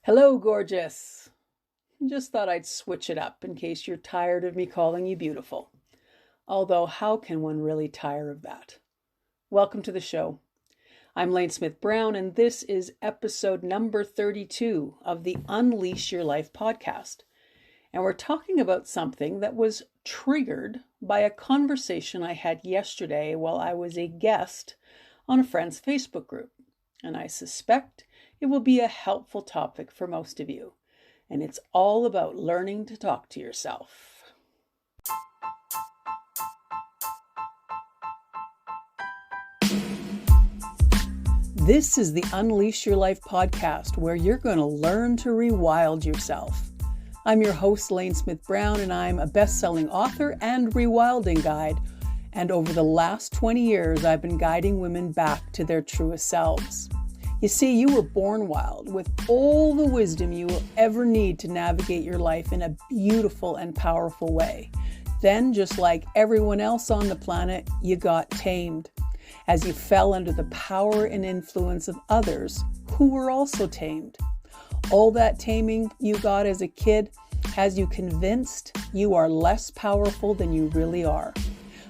Hello, gorgeous. Just thought I'd switch it up in case you're tired of me calling you beautiful. Although, how can one really tire of that? Welcome to the show. I'm Lane Smith Brown, and this is episode number 32 of the Unleash Your Life podcast. And we're talking about something that was triggered by a conversation I had yesterday while I was a guest on a friend's Facebook group. And I suspect it will be a helpful topic for most of you. And it's all about learning to talk to yourself. This is the Unleash Your Life podcast, where you're going to learn to rewild yourself. I'm your host, Lane Smith Brown, and I'm a best-selling author and rewilding guide. And over the last 20 years, I've been guiding women back to their truest selves. You see, you were born wild with all the wisdom you will ever need to navigate your life in a beautiful and powerful way. Then, just like everyone else on the planet, you got tamed as you fell under the power and influence of others who were also tamed. All that taming you got as a kid has you convinced you are less powerful than you really are.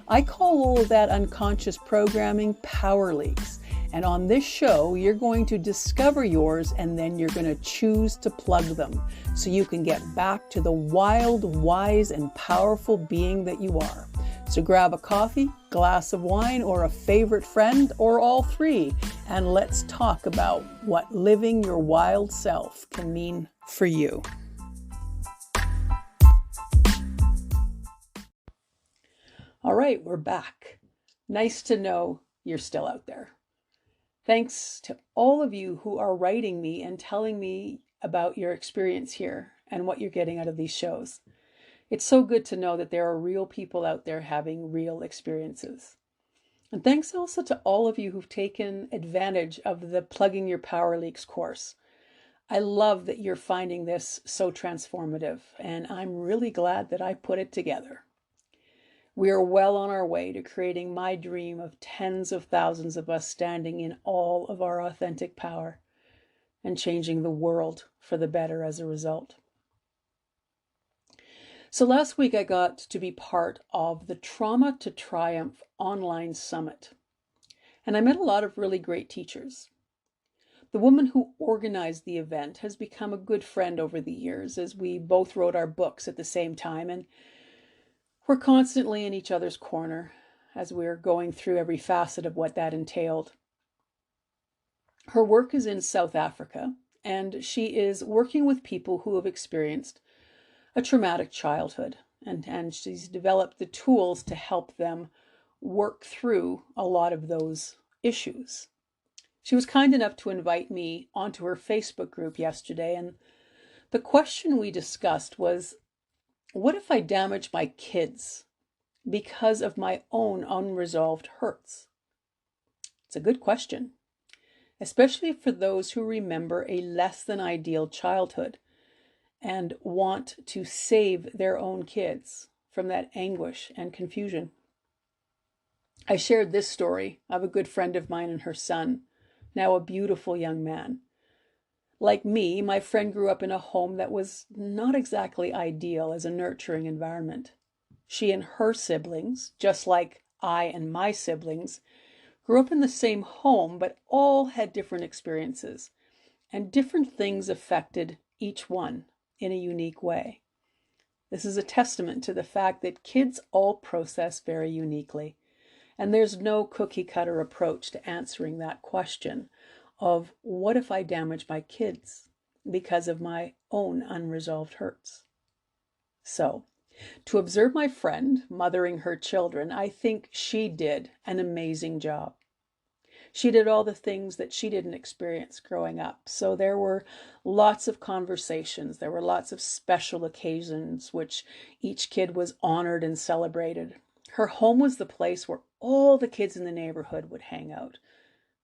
I call all of that unconscious programming power leaks. And on this show, you're going to discover yours, and then you're going to choose to plug them so you can get back to the wild, wise, and powerful being that you are. So grab a coffee, glass of wine, or a favorite friend, or all three, and let's talk about what living your wild self can mean for you. All right, we're back. Nice to know you're still out there. Thanks to all of you who are writing me and telling me about your experience here and what you're getting out of these shows. It's so good to know that there are real people out there having real experiences. And thanks also to all of you who've taken advantage of the Plugging Your Power Leaks course. I love that you're finding this so transformative, and I'm really glad that I put it together. We are well on our way to creating my dream of tens of thousands of us standing in all of our authentic power and changing the world for the better as a result. So last week I got to be part of the Trauma to Triumph online summit, and I met a lot of really great teachers. The woman who organized the event has become a good friend over the years, as we both wrote our books at the same time, and we're constantly in each other's corner as we're going through every facet of what that entailed. Her work is in South Africa, and she is working with people who have experienced a traumatic childhood, and she's developed the tools to help them work through a lot of those issues. She was kind enough to invite me onto her Facebook group yesterday, and the question we discussed was, what if I damage my kids because of my own unresolved hurts? It's a good question, especially for those who remember a less than ideal childhood and want to save their own kids from that anguish and confusion. I shared this story of a good friend of mine and her son, now a beautiful young man. Like me, my friend grew up in a home that was not exactly ideal as a nurturing environment. She and her siblings, just like I and my siblings, grew up in the same home, but all had different experiences, and different things affected each one in a unique way. This is a testament to the fact that kids all process very uniquely, and there's no cookie-cutter approach to answering that question of what if I damage my kids because of my own unresolved hurts. So, to observe my friend mothering her children, I think she did an amazing job. She did all the things that she didn't experience growing up. So there were lots of conversations. There were lots of special occasions which each kid was honored and celebrated. Her home was the place where all the kids in the neighborhood would hang out.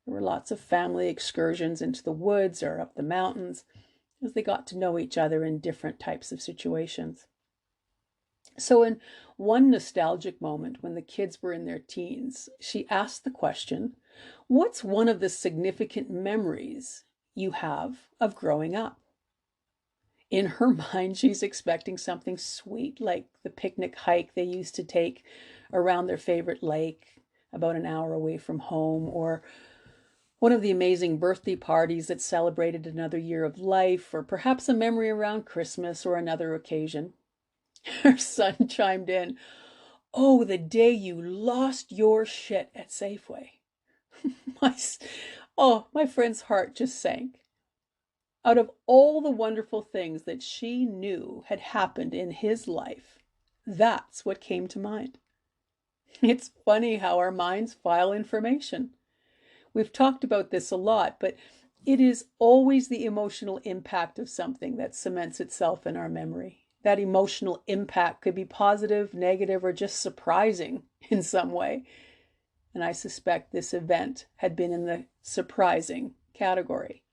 There were lots of family excursions into the woods or up the mountains as they got to know each other in different types of situations. So in one nostalgic moment when the kids were in their teens, she asked the question, what's one of the significant memories you have of growing up? In her mind, she's expecting something sweet, like the picnic hike they used to take around their favorite lake about an hour away from home, or one of the amazing birthday parties that celebrated another year of life, or perhaps a memory around Christmas or another occasion. Her son chimed in, "Oh, the day you lost your shit at Safeway." my, my friend's heart just sank. Out of all the wonderful things that she knew had happened in his life, that's what came to mind. It's funny how our minds file information. We've talked about this a lot, but it is always the emotional impact of something that cements itself in our memory. That emotional impact could be positive, negative, or just surprising in some way. And I suspect this event had been in the surprising category.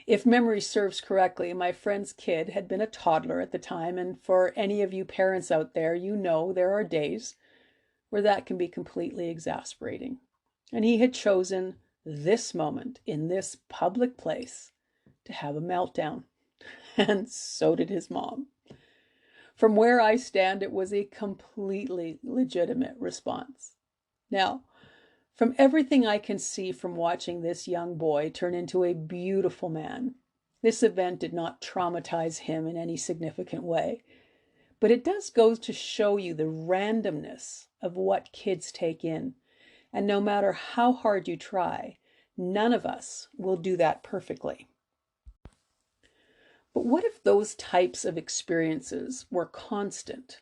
If memory serves correctly, my friend's kid had been a toddler at the time, and for any of you parents out there, you know there are days where that can be completely exasperating. And he had chosen this moment in this public place to have a meltdown. And so did his mom. From where I stand, it was a completely legitimate response. Now, from everything I can see from watching this young boy turn into a beautiful man, this event did not traumatize him in any significant way. But it does go to show you the randomness of what kids take in. And no matter how hard you try, none of us will do that perfectly. But what if those types of experiences were constant,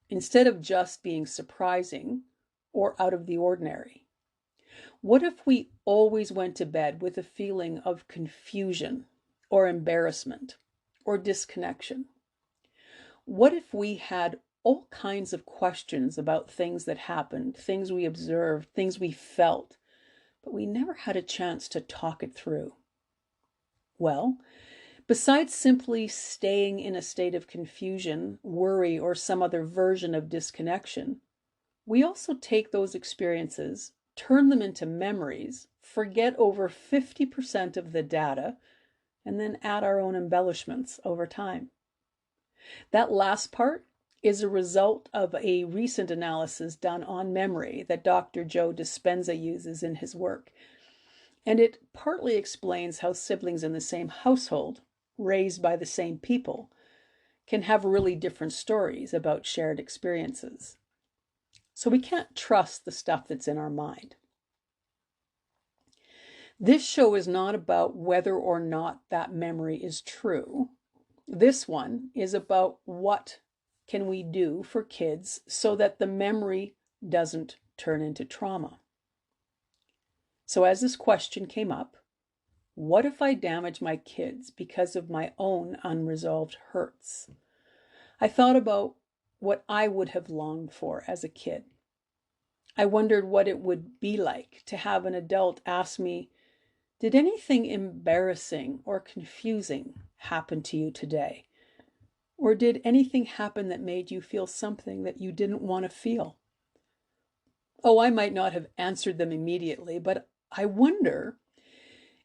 instead of just being surprising or out of the ordinary? What if we always went to bed with a feeling of confusion or embarrassment or disconnection? What if we had all kinds of questions about things that happened, things we observed, things we felt, but we never had a chance to talk it through? Well, besides simply staying in a state of confusion, worry, or some other version of disconnection, we also take those experiences, turn them into memories, forget over 50% of the data, and then add our own embellishments over time. That last part is a result of a recent analysis done on memory that Dr. Joe Dispenza uses in his work. And it partly explains how siblings in the same household, raised by the same people, can have really different stories about shared experiences. So we can't trust the stuff that's in our mind. This show is not about whether or not that memory is true. This one is about what can we do for kids so that the memory doesn't turn into trauma. So as this question came up, what if I damage my kids because of my own unresolved hurts? I thought about what I would have longed for as a kid. I wondered what it would be like to have an adult ask me, "Did anything embarrassing or confusing happen to you today? Or did anything happen that made you feel something that you didn't want to feel?" Oh, I might not have answered them immediately, but I wonder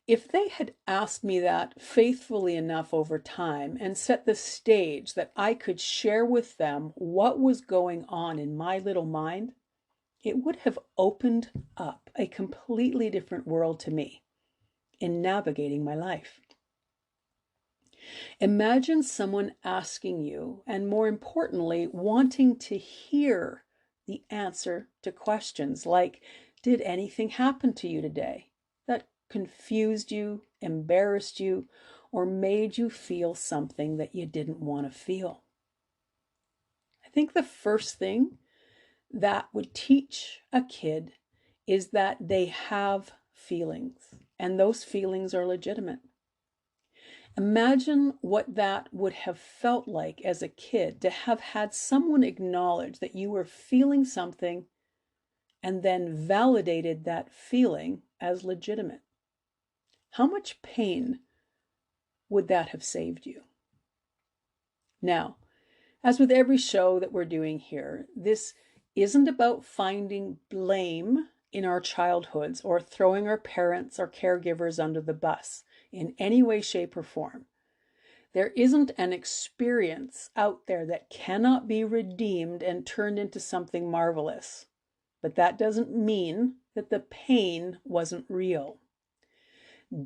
if they had asked me that faithfully enough over time and set the stage that I could share with them what was going on in my little mind, it would have opened up a completely different world to me in navigating my life. Imagine someone asking you, and more importantly, wanting to hear the answer to questions like, did anything happen to you today that confused you, embarrassed you, or made you feel something that you didn't want to feel? I think the first thing that would teach a kid is that they have feelings, and those feelings are legitimate. Imagine what that would have felt like as a kid to have had someone acknowledge that you were feeling something and then validated that feeling as legitimate. How much pain would that have saved you? Now, as with every show that we're doing here, this isn't about finding blame in our childhoods or throwing our parents or caregivers under the bus in any way, shape, or form. There isn't an experience out there that cannot be redeemed and turned into something marvelous. But that doesn't mean that the pain wasn't real.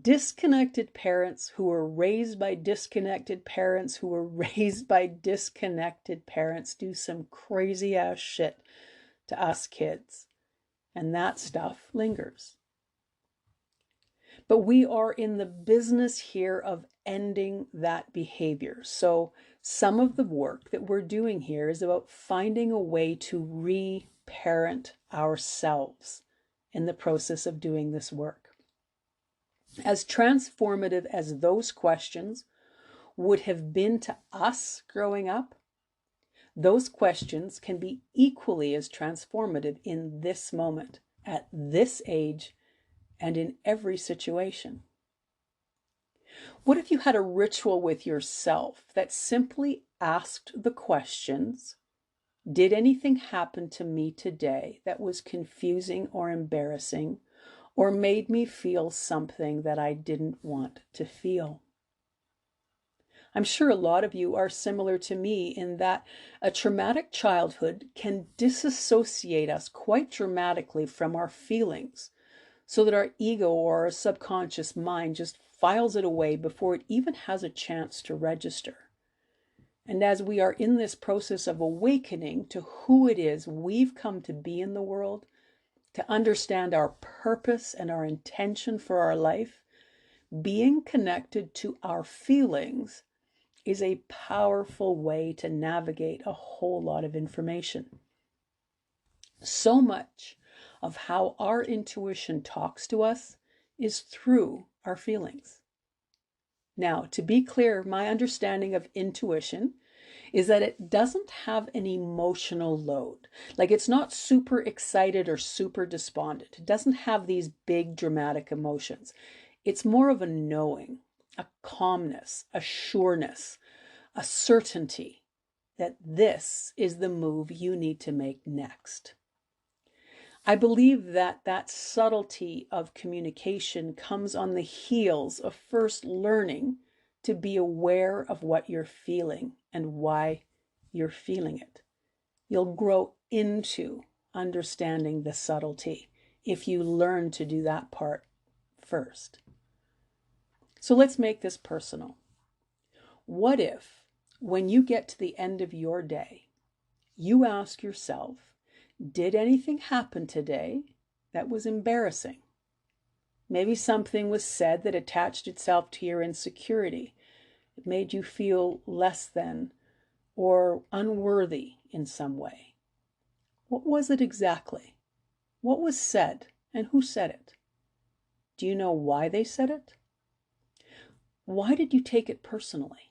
Disconnected parents who were raised by disconnected parents who were raised by disconnected parents do some crazy ass shit to us kids. And that stuff lingers. But we are in the business here of ending that behavior. So some of the work that we're doing here is about finding a way to re-parent ourselves in the process of doing this work. As transformative as those questions would have been to us growing up, those questions can be equally as transformative in this moment, at this age, and in every situation. What if you had a ritual with yourself that simply asked the questions, did anything happen to me today that was confusing or embarrassing, or made me feel something that I didn't want to feel? I'm sure a lot of you are similar to me in that a traumatic childhood can disassociate us quite dramatically from our feelings, so that our ego or our subconscious mind just files it away before it even has a chance to register. And as we are in this process of awakening to who it is we've come to be in the world, to understand our purpose and our intention for our life, being connected to our feelings is a powerful way to navigate a whole lot of information. So much of how our intuition talks to us is through our feelings. Now, to be clear, my understanding of intuition is that it doesn't have an emotional load. Like, it's not super excited or super despondent. It doesn't have these big dramatic emotions. It's more of a knowing, a calmness, a sureness, a certainty that this is the move you need to make next. I believe that that subtlety of communication comes on the heels of first learning to be aware of what you're feeling and why you're feeling it. You'll grow into understanding the subtlety if you learn to do that part first. So let's make this personal. What if, when you get to the end of your day, you ask yourself, did anything happen today that was embarrassing? Maybe something was said that attached itself to your insecurity. It made you feel less than or unworthy in some way. What was it exactly? What was said and who said it? Do you know why they said it? Why did you take it personally?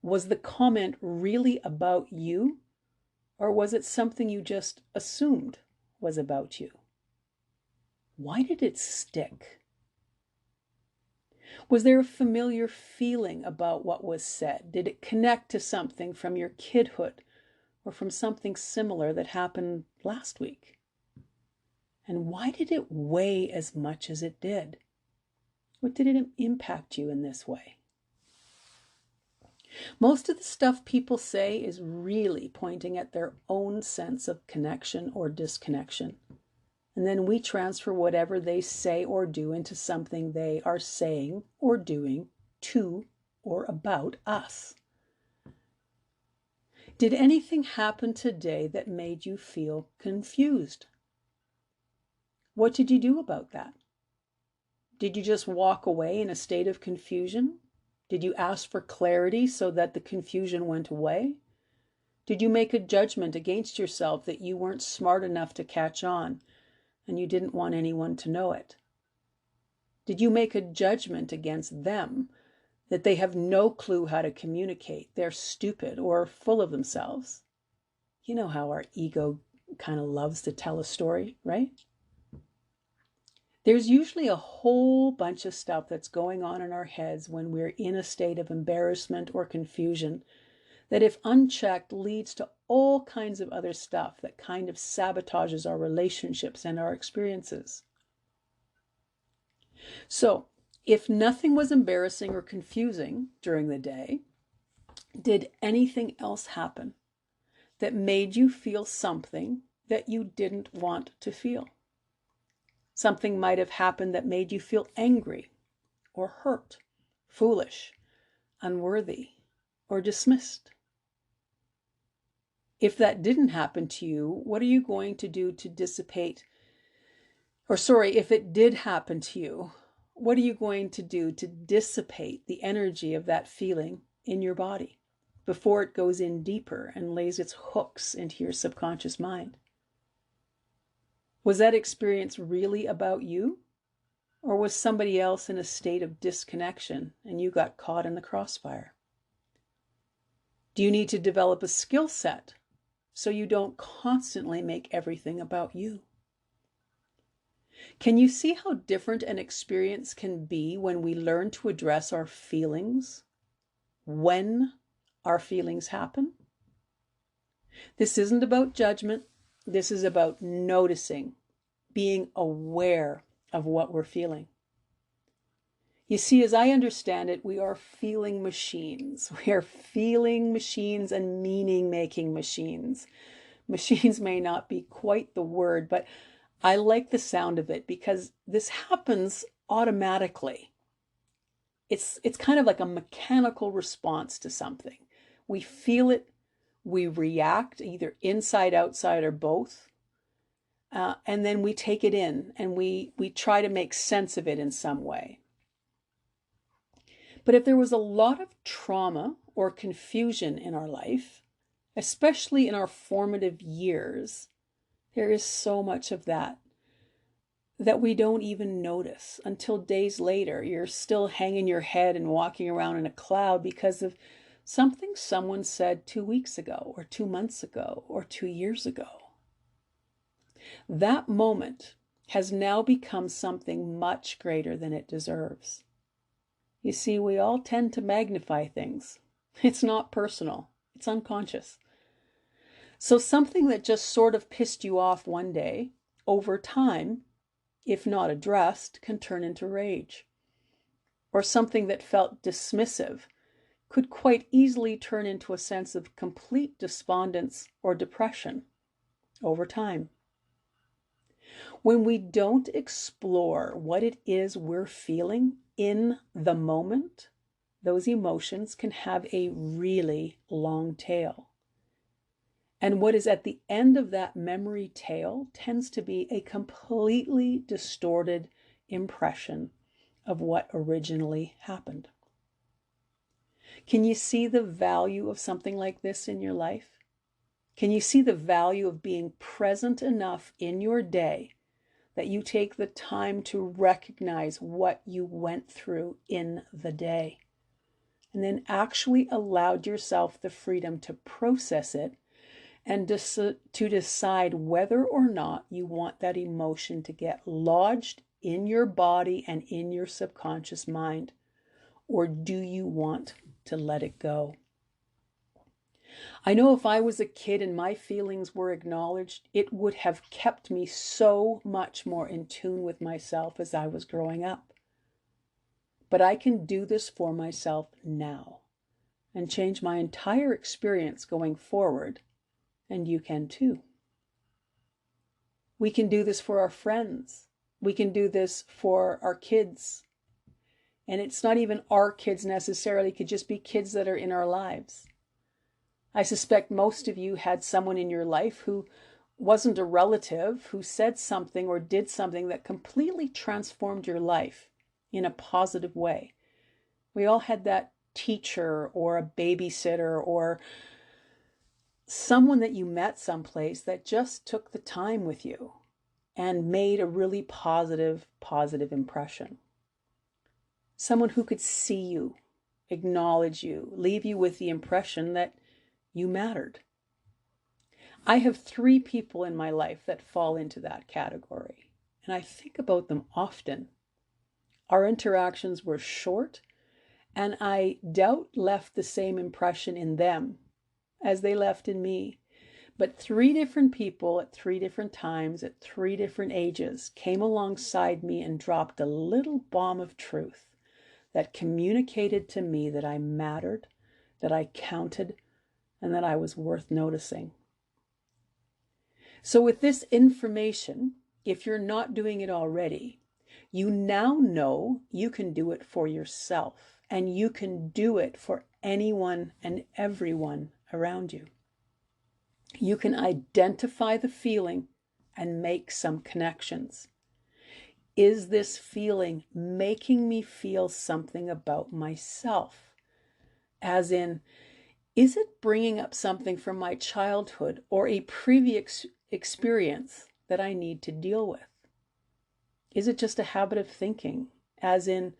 Was the comment really about you? Or was it something you just assumed was about you? Why did it stick? Was there a familiar feeling about what was said? Did it connect to something from your kidhood or from something similar that happened last week? And why did it weigh as much as it did? What did it impact you in this way? Most of the stuff people say is really pointing at their own sense of connection or disconnection. And then we transfer whatever they say or do into something they are saying or doing to or about us. Did anything happen today that made you feel confused? What did you do about that? Did you just walk away in a state of confusion? Did you ask for clarity so that the confusion went away? Did you make a judgment against yourself that you weren't smart enough to catch on and you didn't want anyone to know it? Did you make a judgment against them that they have no clue how to communicate, they're stupid or full of themselves? You know how our ego kind of loves to tell a story, right? There's usually a whole bunch of stuff that's going on in our heads when we're in a state of embarrassment or confusion that, if unchecked, leads to all kinds of other stuff that kind of sabotages our relationships and our experiences. So If nothing was embarrassing or confusing during the day, did anything else happen that made you feel something that you didn't want to feel? Something might have happened that made you feel angry or hurt, foolish, unworthy, or dismissed. If that didn't happen to you, what are you going to do to dissipate? If it did happen to you, what are you going to do to dissipate the energy of that feeling in your body before it goes in deeper and lays its hooks into your subconscious mind? Was that experience really about you? Or was somebody else in a state of disconnection and you got caught in the crossfire? Do you need to develop a skill set so you don't constantly make everything about you? Can you see how different an experience can be when we learn to address our feelings when our feelings happen? This isn't about judgment. This is about noticing, being aware of what we're feeling. You see, as I understand it, we are feeling machines. We are feeling machines and meaning-making machines. Machines may not be quite the word, but I like the sound of it because this happens automatically. It's kind of like a mechanical response to something. We feel it, we react either inside, outside, or both. And then we take it in and we try to make sense of it in some way. But if there was a lot of trauma or confusion in our life, especially in our formative years, there is so much of that we don't even notice until days later. You're still hanging your head and walking around in a cloud because of something someone said 2 weeks ago or 2 months ago or 2 years ago. That moment has now become something much greater than it deserves. You see, we all tend to magnify things. It's not personal. It's unconscious. So something that just sort of pissed you off one day, over time, if not addressed, can turn into rage. Or something that felt dismissive could quite easily turn into a sense of complete despondence or depression over time. When we don't explore what it is we're feeling in the moment, those emotions can have a really long tail. And what is at the end of that memory tail tends to be a completely distorted impression of what originally happened. Can you see the value of something like this in your life? Can you see the value of being present enough in your day that you take the time to recognize what you went through in the day, and then actually allowed yourself the freedom to process it and to decide whether or not you want that emotion to get lodged in your body and in your subconscious mind, or do you want to let it go? I know if I was a kid and my feelings were acknowledged, it would have kept me so much more in tune with myself as I was growing up. But I can do this for myself now and change my entire experience going forward, and you can too. We can do this for our friends. We can do this for our kids. And it's not even our kids necessarily, it could just be kids that are in our lives. I suspect most of you had someone in your life who wasn't a relative, who said something or did something that completely transformed your life in a positive way. We all had that teacher or a babysitter or someone that you met someplace that just took the time with you and made a really positive impression. Someone who could see you, acknowledge you, leave you with the impression that you mattered. I have 3 people in my life that fall into that category, and I think about them often. Our interactions were short, and I doubt left the same impression in them as they left in me. But 3 different people at 3 different times, at 3 different ages, came alongside me and dropped a little bomb of truth that communicated to me that I mattered, that I counted, and that I was worth noticing. So with this information, if you're not doing it already, you now know you can do it for yourself, and you can do it for anyone and everyone around you. You can identify the feeling and make some connections. Is this feeling making me feel something about myself? As in, is it bringing up something from my childhood or a previous experience that I need to deal with? Is it just a habit of thinking? As in,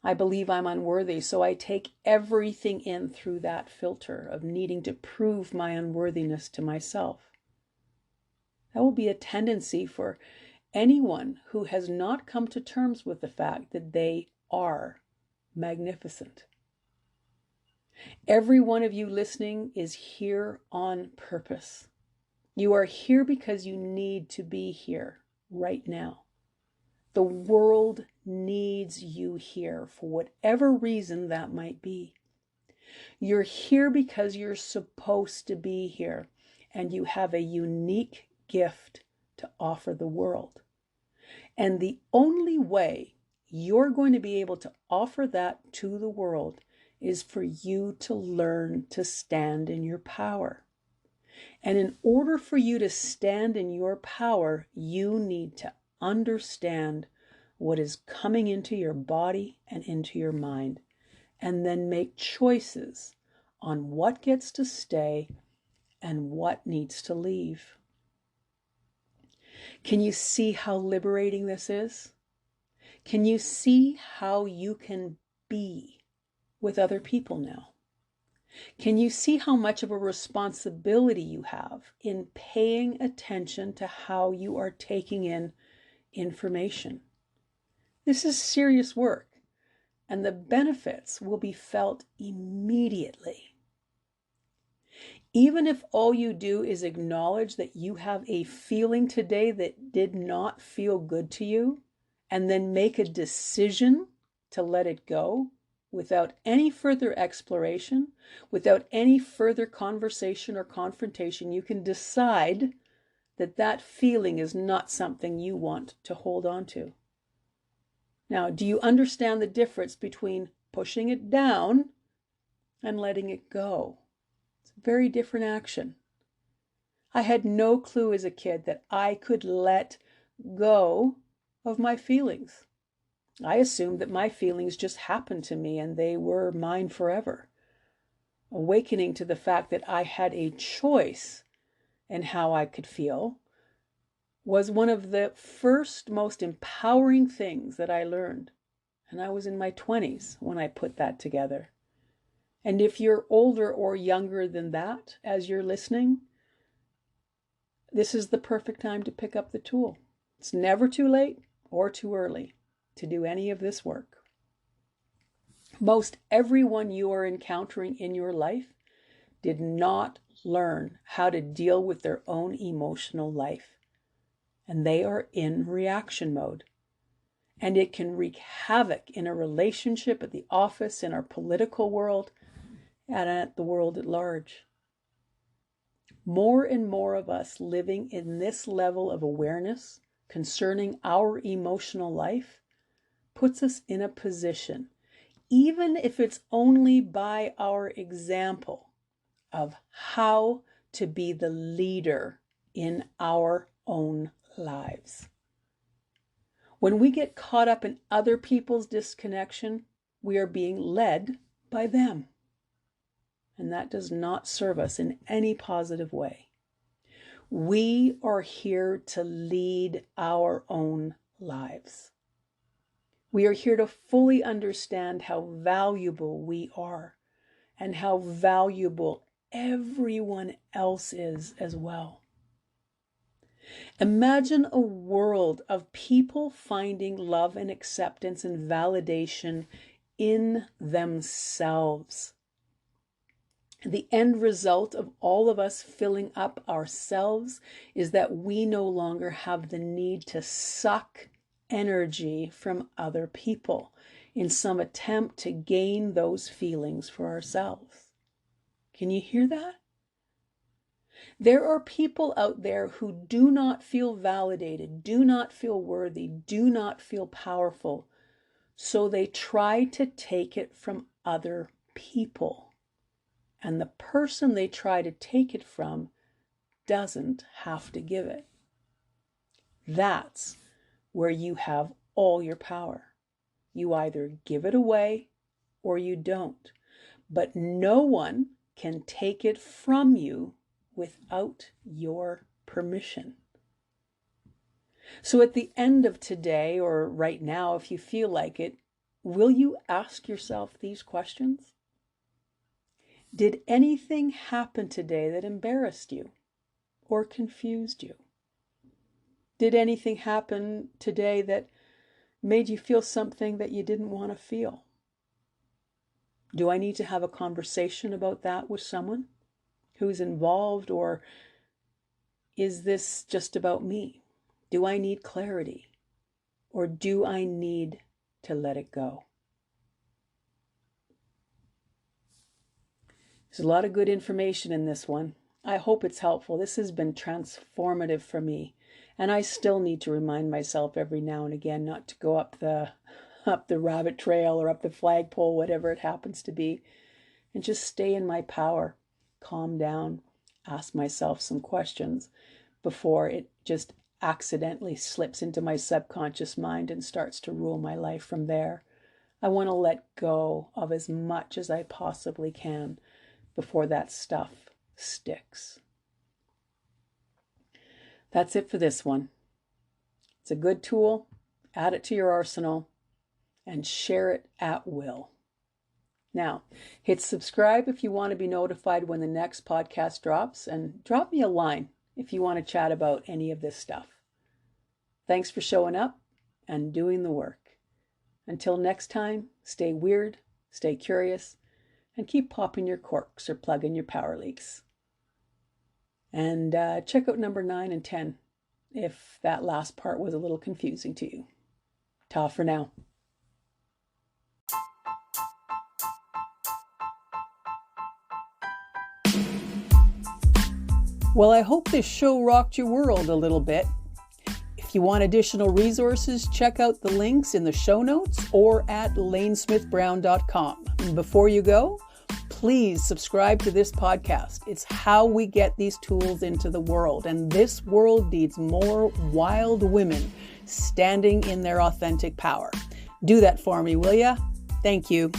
I believe I'm unworthy, so I take everything in through that filter of needing to prove my unworthiness to myself. That will be a tendency for anyone who has not come to terms with the fact that they are magnificent. Every one of you listening is here on purpose. You are here because you need to be here right now. The world needs you here for whatever reason that might be. You're here because you're supposed to be here, and you have a unique gift to offer the world. And the only way you're going to be able to offer that to the world is for you to learn to stand in your power. And in order for you to stand in your power, you need to understand what is coming into your body and into your mind, and then make choices on what gets to stay and what needs to leave. Can you see how liberating this is? Can you see how you can be with other people now? Can you see how much of a responsibility you have in paying attention to how you are taking in information? This is serious work, and the benefits will be felt immediately. Even if all you do is acknowledge that you have a feeling today that did not feel good to you, and then make a decision to let it go without any further exploration, without any further conversation or confrontation, you can decide that that feeling is not something you want to hold on to. Now, do you understand the difference between pushing it down and letting it go? It's a very different action. I had no clue as a kid that I could let go of my feelings. I assumed that my feelings just happened to me and they were mine forever. Awakening to the fact that I had a choice in how I could feel was one of the first most empowering things that I learned. And I was in my 20s when I put that together. And if you're older or younger than that, as you're listening, this is the perfect time to pick up the tool. It's never too late or too early to do any of this work. Most everyone you are encountering in your life did not learn how to deal with their own emotional life. And they are in reaction mode. And it can wreak havoc in a relationship, at the office, in our political world, and at the world at large. More and more of us living in this level of awareness concerning our emotional life puts us in a position, even if it's only by our example, of how to be the leader in our own lives. When we get caught up in other people's disconnection, we are being led by them. And that does not serve us in any positive way. We are here to lead our own lives. We are here to fully understand how valuable we are and how valuable everyone else is as well. Imagine a world of people finding love and acceptance and validation in themselves. The end result of all of us filling up ourselves is that we no longer have the need to suck energy from other people. in some attempt to gain those feelings for ourselves. Can you hear that? There are people out there who do not feel validated, do not feel worthy, do not feel powerful, so they try to take it from other people. And the person they try to take it from doesn't have to give it. That's where you have all your power. You either give it away or you don't. But no one can take it from you without your permission. So at the end of today, or right now, if you feel like it, will you ask yourself these questions? Did anything happen today that embarrassed you or confused you? Did anything happen today that made you feel something that you didn't want to feel? Do I need to have a conversation about that with someone who's involved, or is this just about me? Do I need clarity, or do I need to let it go? There's a lot of good information in this one. I hope it's helpful. This has been transformative for me, and I still need to remind myself every now and again not to go up the rabbit trail or up the flagpole, whatever it happens to be, and just stay in my power, calm down, ask myself some questions before it just accidentally slips into my subconscious mind and starts to rule my life from there. I want to let go of as much as I possibly can before that stuff sticks. That's it for this one. It's a good tool. Add it to your arsenal and share it at will. Now, hit subscribe if you want to be notified when the next podcast drops, and drop me a line if you want to chat about any of this stuff. Thanks for showing up and doing the work. Until next time, stay weird, stay curious, and keep popping your corks or plugging your power leaks. And check out number 9 and 10 if that last part was a little confusing to you. Ta for now. Well, I hope this show rocked your world a little bit. If you want additional resources, check out the links in the show notes or at lanesmithbrown.com. And before you go, please subscribe to this podcast. It's how we get these tools into the world, and this world needs more wild women standing in their authentic power. Do that for me, will ya? Thank you.